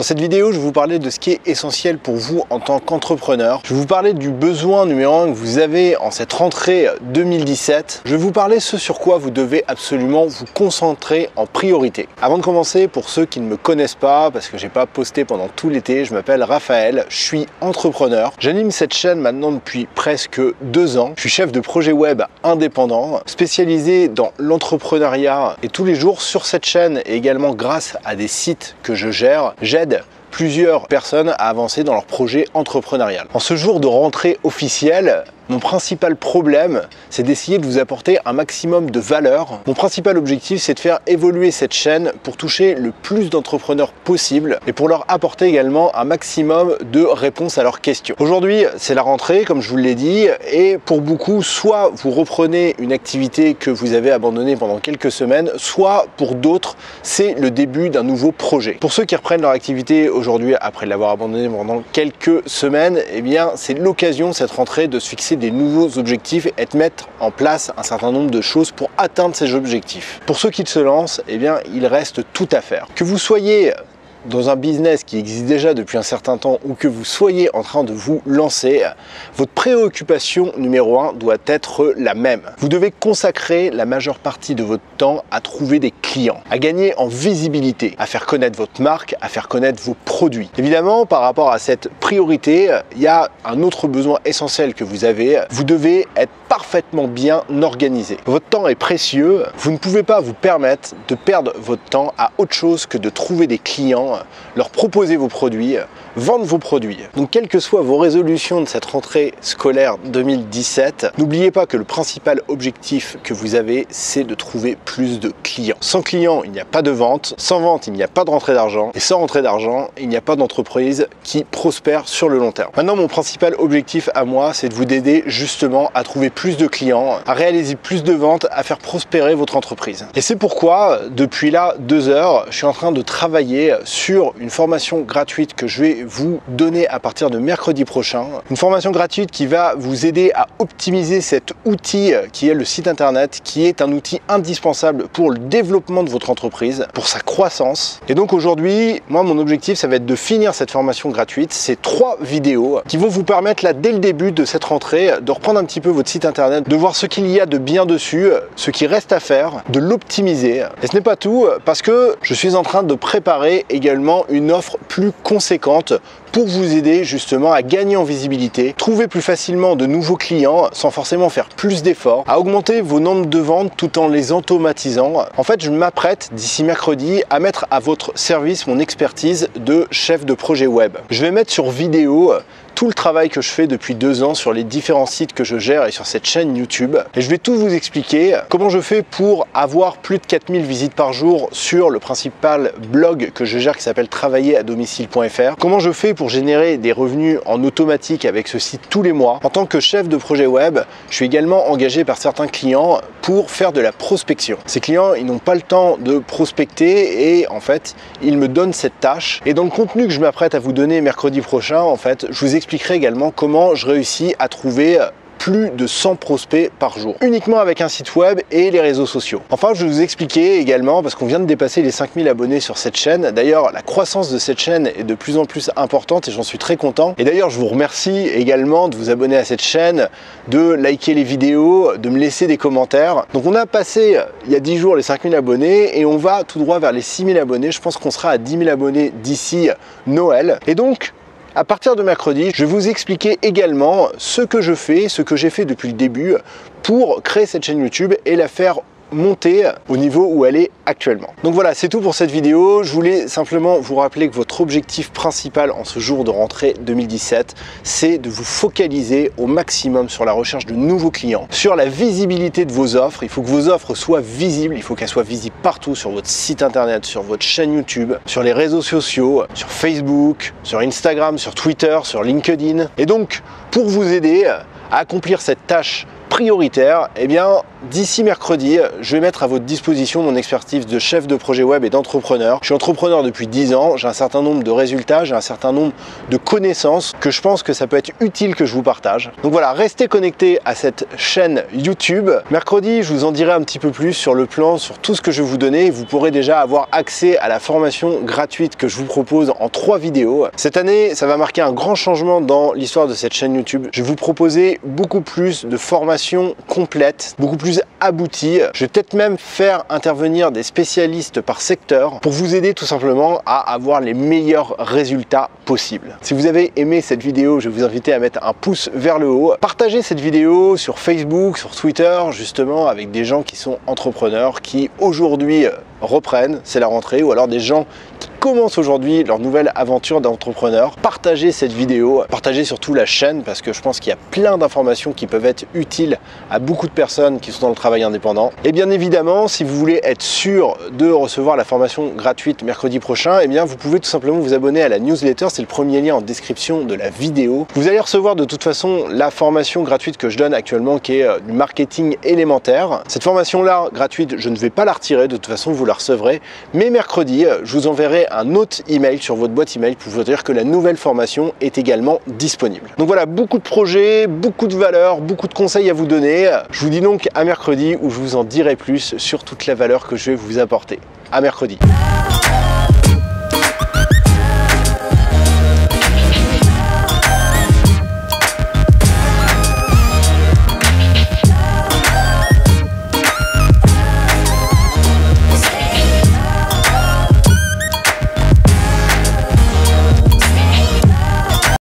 cette vidéo, je vais vous parler de ce qui est essentiel pour vous en tant qu'entrepreneur. Je vais vous parler du besoin numéro 1 que vous avez en cette rentrée 2017. Je vais vous parler ce sur quoi vous devez absolument vous concentrer en priorité. Avant de commencer, pour ceux qui ne me connaissent pas, parce que j'ai pas posté pendant tout l'été, je m'appelle Raphaël, je suis entrepreneur. J'anime cette chaîne maintenant depuis presque 2 ans. Je suis chef de projet web indépendant, spécialisé dans l'entrepreneuriat, et tous les jours sur cette chaîne et également grâce à des sites que je gère, j'aide plusieurs personnes à avancer dans leur projet entrepreneurial. En ce jour de rentrée officielle, mon principal problème, c'est d'essayer de vous apporter un maximum de valeur. Mon principal objectif, c'est de faire évoluer cette chaîne pour toucher le plus d'entrepreneurs possible et pour leur apporter également un maximum de réponses à leurs questions. Aujourd'hui, c'est la rentrée, comme je vous l'ai dit, et pour beaucoup, soit vous reprenez une activité que vous avez abandonnée pendant quelques semaines, soit pour d'autres, c'est le début d'un nouveau projet. Pour ceux qui reprennent leur activité aujourd'hui après l'avoir abandonnée pendant quelques semaines, eh bien, c'est l'occasion cette rentrée de se fixer des nouveaux objectifs et de mettre en place un certain nombre de choses pour atteindre ces objectifs. Pour ceux qui se lancent, eh bien, il reste tout à faire. Que vous soyez dans un business qui existe déjà depuis un certain temps ou que vous soyez en train de vous lancer, votre préoccupation numéro 1 doit être la même. Vous devez consacrer la majeure partie de votre temps à trouver des clients, à gagner en visibilité, à faire connaître votre marque, à faire connaître vos produits. Évidemment, par rapport à cette priorité, il y a un autre besoin essentiel que vous avez. Vous devez être parfaitement bien organisé. Votre temps est précieux. Vous ne pouvez pas vous permettre de perdre votre temps à autre chose que de trouver des clients, leur proposer vos produits, vendre vos produits. Donc quelles que soient vos résolutions de cette rentrée scolaire 2017, n'oubliez pas que le principal objectif que vous avez, c'est de trouver plus de clients. Sans clients, il n'y a pas de vente. Sans vente, il n'y a pas de rentrée d'argent. Et sans rentrée d'argent, il n'y a pas d'entreprise qui prospère sur le long terme. Maintenant, mon principal objectif à moi, c'est de vous aider justement à trouver plus de clients, à réaliser plus de ventes, à faire prospérer votre entreprise. Et c'est pourquoi, depuis là 2 heures, je suis en train de travailler sur une formation gratuite que je vais vous donner à partir de mercredi prochain. Une formation gratuite qui va vous aider à optimiser cet outil qui est le site internet, qui est un outil indispensable pour le développement de votre entreprise, pour sa croissance. Et donc aujourd'hui, moi mon objectif, ça va être de finir cette formation gratuite. C'est 3 vidéos qui vont vous permettre là dès le début de cette rentrée de reprendre un petit peu votre site internet, de voir ce qu'il y a de bien dessus, ce qui reste à faire, de l'optimiser. Et ce n'est pas tout, parce que je suis en train de préparer également une offre plus conséquente pour vous aider justement à gagner en visibilité, trouver plus facilement de nouveaux clients sans forcément faire plus d'efforts, à augmenter vos nombres de ventes tout en les automatisant. En fait, je m'apprête d'ici mercredi à mettre à votre service mon expertise de chef de projet web. Je vais mettre sur vidéo tout le travail que je fais depuis 2 ans sur les différents sites que je gère et sur cette chaîne YouTube. Et je vais tout vous expliquer comment je fais pour avoir plus de 4000 visites par jour sur le principal blog que je gère qui s'appelle travailleraddomicile.fr. Comment je fais pour générer des revenus en automatique avec ce site tous les mois. En tant que chef de projet web, je suis également engagé par certains clients pour faire de la prospection. Ces clients, ils n'ont pas le temps de prospecter et en fait, ils me donnent cette tâche. Et dans le contenu que je m'apprête à vous donner mercredi prochain, en fait, je vous expliquerai également comment je réussis à trouver plus de 100 prospects par jour, uniquement avec un site web et les réseaux sociaux. Enfin, je vais vous expliquer également, parce qu'on vient de dépasser les 5000 abonnés sur cette chaîne. D'ailleurs, la croissance de cette chaîne est de plus en plus importante et j'en suis très content. Et d'ailleurs, je vous remercie également de vous abonner à cette chaîne, de liker les vidéos, de me laisser des commentaires. Donc on a passé il y a 10 jours les 5000 abonnés et on va tout droit vers les 6000 abonnés. Je pense qu'on sera à 10 000 abonnés d'ici Noël. Et donc, à partir de mercredi, je vais vous expliquer également ce que je fais, ce que j'ai fait depuis le début pour créer cette chaîne YouTube et la faire monter au niveau où elle est actuellement. Donc voilà, c'est tout pour cette vidéo. Je voulais simplement vous rappeler que votre objectif principal en ce jour de rentrée 2017, c'est de vous focaliser au maximum sur la recherche de nouveaux clients, sur la visibilité de vos offres. Il faut que vos offres soient visibles, il faut qu'elles soient visibles partout sur votre site internet, sur votre chaîne YouTube, sur les réseaux sociaux, sur Facebook, sur Instagram, sur Twitter, sur LinkedIn. Et donc, pour vous aider à accomplir cette tâche prioritaire, eh bien d'ici mercredi, je vais mettre à votre disposition mon expertise de chef de projet web et d'entrepreneur. Je suis entrepreneur depuis 10 ans, j'ai un certain nombre de résultats, j'ai un certain nombre de connaissances que je pense que ça peut être utile que je vous partage. Donc voilà, restez connectés à cette chaîne YouTube. Mercredi, je vous en dirai un petit peu plus sur le plan, sur tout ce que je vais vous donner. Vous pourrez déjà avoir accès à la formation gratuite que je vous propose en 3 vidéos. Cette année, ça va marquer un grand changement dans l'histoire de cette chaîne YouTube. Je vais vous proposer beaucoup plus de formations complètes, beaucoup plus abouties. Je vais peut-être même faire intervenir des spécialistes par secteur pour vous aider tout simplement à avoir les meilleurs résultats possibles. Si vous avez aimé cette vidéo, je vais vous inviter à mettre un pouce vers le haut. Partagez cette vidéo sur Facebook, sur Twitter, justement avec des gens qui sont entrepreneurs, qui aujourd'hui reprennent, c'est la rentrée, ou alors des gens qui commencent aujourd'hui leur nouvelle aventure d'entrepreneur. Partagez cette vidéo, partagez surtout la chaîne parce que je pense qu'il y a plein d'informations qui peuvent être utiles à beaucoup de personnes qui sont dans le travail indépendant. Et bien évidemment, si vous voulez être sûr de recevoir la formation gratuite mercredi prochain, eh bien vous pouvez tout simplement vous abonner à la newsletter, c'est le premier lien en description de la vidéo. Vous allez recevoir de toute façon la formation gratuite que je donne actuellement qui est du marketing élémentaire. Cette formation-là gratuite, je ne vais pas la retirer, de toute façon vous la recevrez, mais mercredi, je vous enverrai un autre email sur votre boîte email pour vous dire que la nouvelle formation est également disponible. Donc voilà, beaucoup de projets, beaucoup de valeurs, beaucoup de conseils à vous donner. Je vous dis donc à mercredi où je vous en dirai plus sur toute la valeur que je vais vous apporter. À mercredi.